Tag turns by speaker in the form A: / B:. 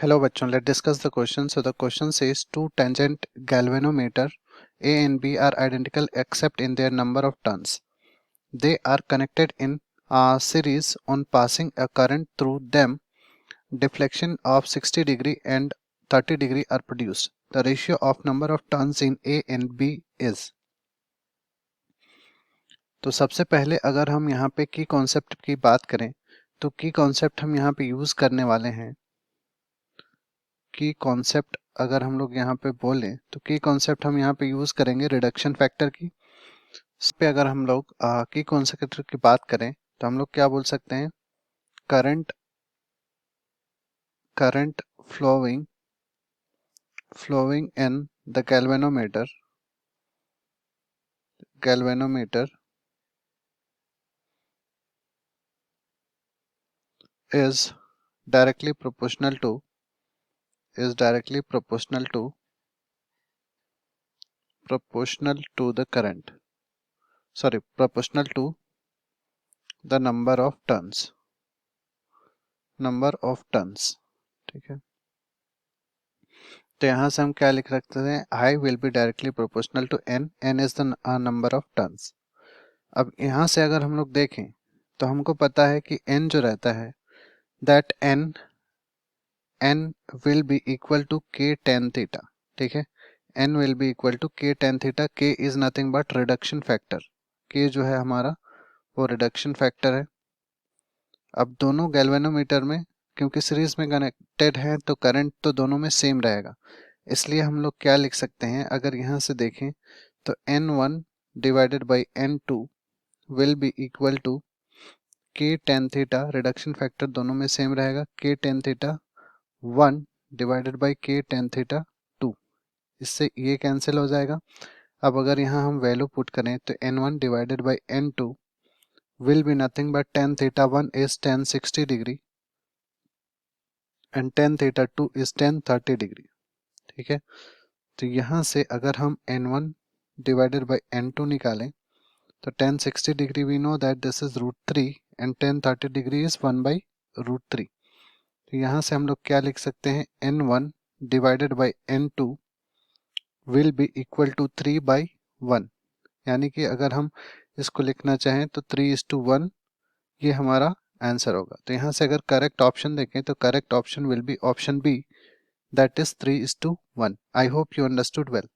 A: Hello बच्चों, let's discuss the question. So the question says two tangent galvanometer A and B are identical except in their number of turns. They are connected in a series. On passing a current through them, deflection of 60 degree and 30 degree are produced. The ratio of number of turns in A and B is. तो सबसे पहले अगर हम यहाँ पे की concept की बात करें तो की कॉन्सेप्ट हम यहाँ पे यूज करने वाले हैं। की कॉन्सेप्ट अगर हम लोग यहाँ पे बोलें तो की कॉन्सेप्ट हम यहाँ पे यूज करेंगे रिडक्शन फैक्टर की। इस पे अगर हम लोग की कॉन्सेप्ट की बात करें तो हम लोग क्या बोल सकते हैं, current flowing in the galvanometer is directly proportional to the current, proportional to the number of turns, ठीक है। तो यहाँ से हम क्या लिख सकते हैं, I will be directly proportional to n is the number of turns। अब यहाँ से अगर हम लोग देखें तो हमको पता है कि n जो रहता है that n will be equal to k tan theta, ठीक है। n will be equal to k tan theta, k is nothing but reduction factor, k जो है हमारा वो रिडक्शन फैक्टर है। अब दोनों गैल्वेनोमीटर में क्योंकि सीरीज में कनेक्टेड है तो करंट तो दोनों में सेम रहेगा, इसलिए हम लोग क्या लिख सकते हैं, अगर यहाँ से देखें तो n1 divided by n2 will be equal to k tan theta, reduction factor दोनों में सेम रहेगा, k tan theta 1 divided by k tan theta 2, इससे ये कैंसिल हो जाएगा। अब अगर यहाँ हम वैल्यू पुट करें तो n1 divided by n2 will be nothing but tan theta 1 is tan 60 degree and tan theta 2 is tan 30 degree, ठीक है। तो यहाँ से अगर हम n1 divided by n2 निकालें तो tan 60 degree we know that this is √3 and tan 30 degree is 1 by √3। तो यहाँ से हम लोग क्या लिख सकते हैं, n1 divided by n2 will be equal to 3 by 1, यानी कि अगर हम इसको लिखना चाहें तो 3:1 ये हमारा आंसर होगा। तो यहाँ से अगर करेक्ट ऑप्शन देखें तो correct option will be option B, that is 3:1। I hope you understood well.